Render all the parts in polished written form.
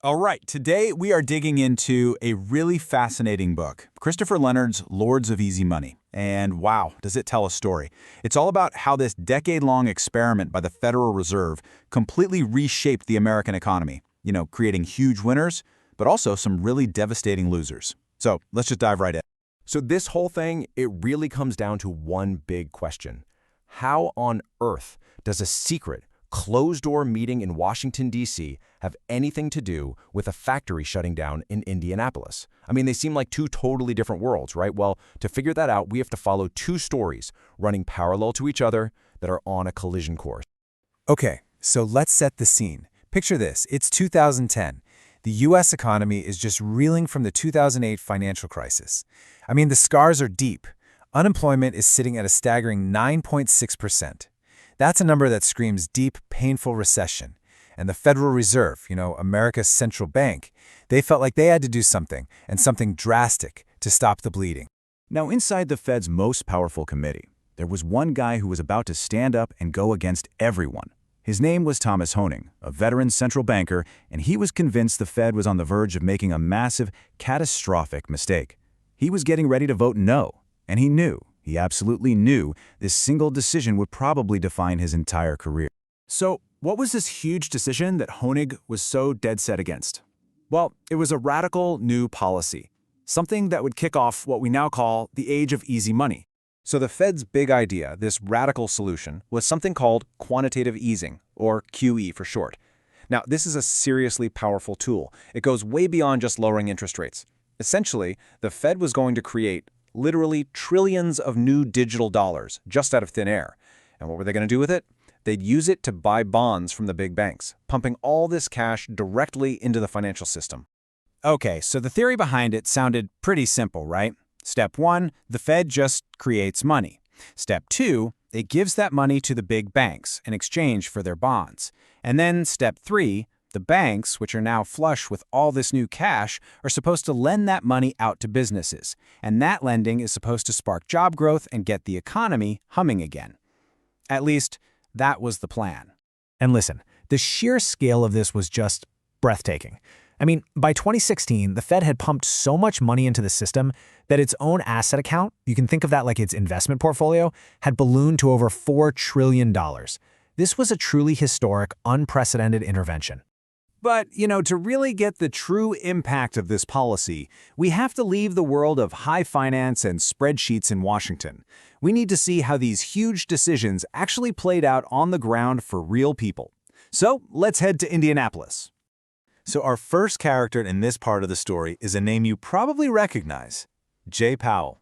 All right, today we are digging into a really fascinating book, Christopher Leonard's Lords of Easy Money. And wow, does it tell a story. It's all about how this decade-long experiment by the Federal Reserve completely reshaped the American economy, creating huge winners, but also some really devastating losers. So let's just dive right in. So this whole thing, it really comes down to one big question. How on earth does a secret, closed-door meeting in Washington, D.C. have anything to do with a factory shutting down in Indianapolis? I mean, they seem like two totally different worlds, right? Well, to figure that out, we have to follow two stories running parallel to each other that are on a collision course. Okay, so let's set the scene. Picture this, it's 2010. The U.S. economy is just reeling from the 2008 financial crisis. I mean, the scars are deep. Unemployment is sitting at a staggering 9.6%. That's a number that screams deep, painful recession. And the Federal Reserve, America's central bank, they felt like they had to do something, and something drastic, to stop the bleeding. Now, inside the Fed's most powerful committee, there was one guy who was about to stand up and go against everyone. His name was Thomas Hoenig, a veteran central banker, and he was convinced the Fed was on the verge of making a massive, catastrophic mistake. He was getting ready to vote no, and he absolutely knew this single decision would probably define his entire career. So, what was this huge decision that Hoenig was so dead set against? Well, it was a radical new policy, something that would kick off what we now call the age of easy money. So the Fed's big idea, this radical solution, was something called quantitative easing, or QE for short. Now, this is a seriously powerful tool. It goes way beyond just lowering interest rates. Essentially, the Fed was going to create literally trillions of new digital dollars just out of thin air. And what were they going to do with it? They'd use it to buy bonds from the big banks, pumping all this cash directly into the financial system. Okay, so the theory behind it sounded pretty simple, right? Step 1, the Fed just creates money. Step 2, it gives that money to the big banks in exchange for their bonds. And then step 3, the banks, which are now flush with all this new cash, are supposed to lend that money out to businesses. And that lending is supposed to spark job growth and get the economy humming again. At least, that was the plan. And listen, the sheer scale of this was just breathtaking. I mean, by 2016, the Fed had pumped so much money into the system that its own asset account, you can think of that like its investment portfolio, had ballooned to over $4 trillion. This was a truly historic, unprecedented intervention. But, to really get the true impact of this policy, we have to leave the world of high finance and spreadsheets in Washington. We need to see how these huge decisions actually played out on the ground for real people. So, let's head to Indianapolis. So our first character in this part of the story is a name you probably recognize, Jay Powell.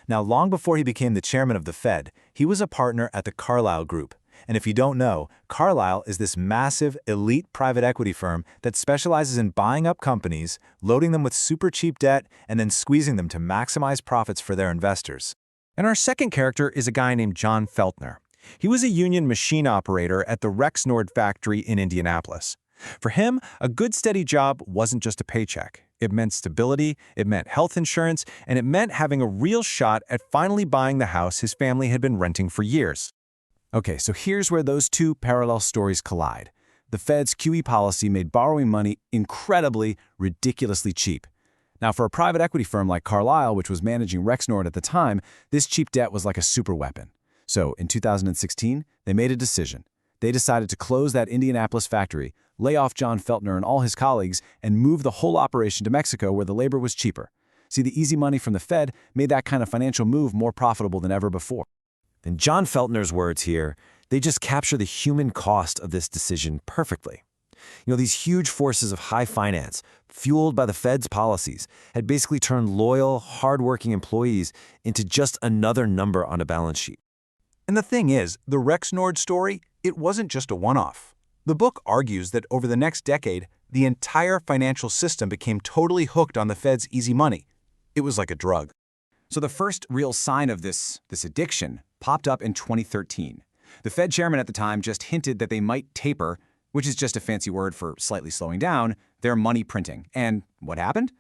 Now, long before he became the chairman of the Fed, he was a partner at the Carlyle Group. And if you don't know, Carlyle is this massive, elite private equity firm that specializes in buying up companies, loading them with super cheap debt, and then squeezing them to maximize profits for their investors. And our second character is a guy named John Feltner. He was a union machine operator at the Rexnord factory in Indianapolis. For him, a good steady job wasn't just a paycheck. It meant stability, it meant health insurance, and it meant having a real shot at finally buying the house his family had been renting for years. Okay, so here's where those two parallel stories collide. The Fed's QE policy made borrowing money incredibly, ridiculously cheap. Now, for a private equity firm like Carlyle, which was managing Rexnord at the time, this cheap debt was like a superweapon. So, in 2016, they made a decision. They decided to close that Indianapolis factory, lay off John Feltner and all his colleagues, and move the whole operation to Mexico where the labor was cheaper. See, the easy money from the Fed made that kind of financial move more profitable than ever before. In John Feltner's words here, they just capture the human cost of this decision perfectly. These huge forces of high finance, fueled by the Fed's policies, had basically turned loyal, hardworking employees into just another number on a balance sheet. And the thing is, the Rexnord story, it wasn't just a one-off. The book argues that over the next decade, the entire financial system became totally hooked on the Fed's easy money. It was like a drug. So the first real sign of this addiction popped up in 2013. The Fed chairman at the time just hinted that they might taper, which is just a fancy word for slightly slowing down, their money printing. And what happened?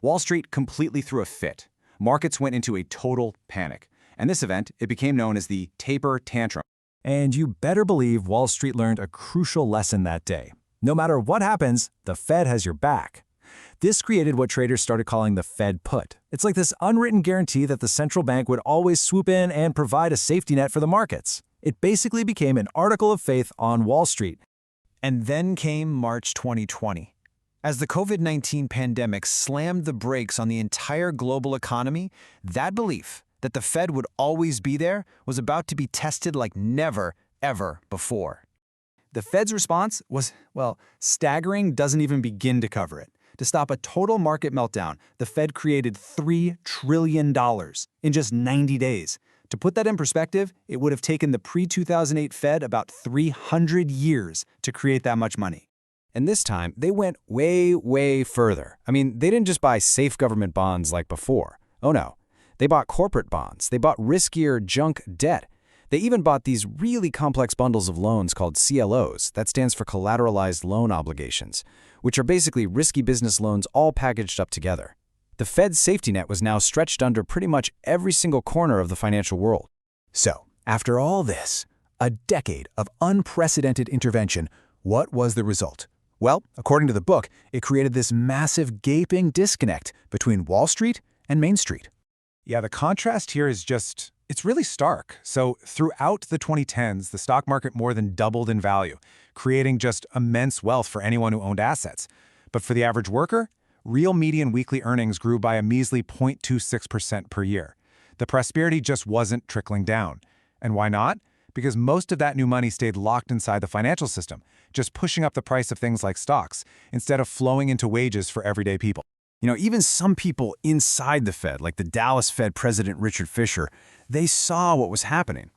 Wall Street completely threw a fit. Markets went into a total panic. And this event, it became known as the taper tantrum. And you better believe Wall Street learned a crucial lesson that day. No matter what happens, the Fed has your back. This created what traders started calling the Fed put. It's like this unwritten guarantee that the central bank would always swoop in and provide a safety net for the markets. It basically became an article of faith on Wall Street. And then came March 2020. As the COVID-19 pandemic slammed the brakes on the entire global economy, that belief that the Fed would always be there was about to be tested like never, ever before. The Fed's response was, well, staggering doesn't even begin to cover it. To stop a total market meltdown, the Fed created $3 trillion in just 90 days. To put that in perspective, it would have taken the pre-2008 Fed about 300 years to create that much money. And this time, they went way, way further. I mean, they didn't just buy safe government bonds like before. Oh no. They bought corporate bonds. They bought riskier junk debt. They even bought these really complex bundles of loans called CLOs. That stands for collateralized loan obligations, which are basically risky business loans all packaged up together. The Fed's safety net was now stretched under pretty much every single corner of the financial world. So, after all this, a decade of unprecedented intervention, what was the result? Well, according to the book, it created this massive gaping disconnect between Wall Street and Main Street. Yeah, the contrast here is it's really stark. So throughout the 2010s, the stock market more than doubled in value, creating just immense wealth for anyone who owned assets. But for the average worker, real median weekly earnings grew by a measly 0.26% per year. The prosperity just wasn't trickling down. And why not? Because most of that new money stayed locked inside the financial system, just pushing up the price of things like stocks, instead of flowing into wages for everyday people. You know, even some people inside the Fed, like the Dallas Fed president Richard Fisher, they saw what was happening.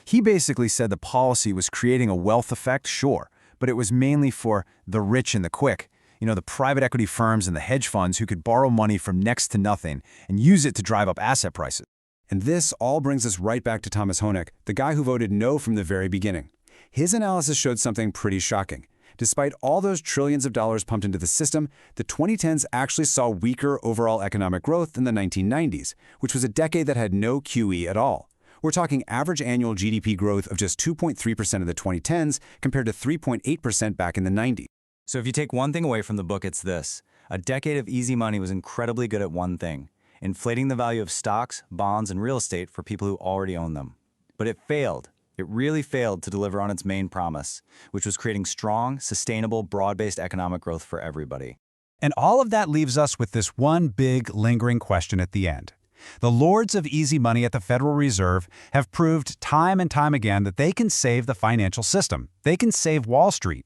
He basically said the policy was creating a wealth effect, sure, but it was mainly for the rich and the quick. You know, the private equity firms and the hedge funds who could borrow money from next to nothing and use it to drive up asset prices. And this all brings us right back to Thomas Honig, the guy who voted no from the very beginning. His analysis showed something pretty shocking. Despite all those trillions of dollars pumped into the system, the 2010s actually saw weaker overall economic growth than the 1990s, which was a decade that had no QE at all. We're talking average annual GDP growth of just 2.3% in the 2010s compared to 3.8% back in the 90s. So if you take one thing away from the book, it's this. A decade of easy money was incredibly good at one thing: inflating the value of stocks, bonds, and real estate for people who already own them. But it failed. It really failed to deliver on its main promise, which was creating strong, sustainable, broad-based economic growth for everybody. And all of that leaves us with this one big, lingering question at the end. The lords of easy money at the Federal Reserve have proved time and time again that they can save the financial system. They can save Wall Street.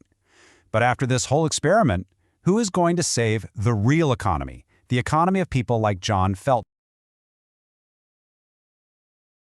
But after this whole experiment, who is going to save the real economy, the economy of people like John Felton?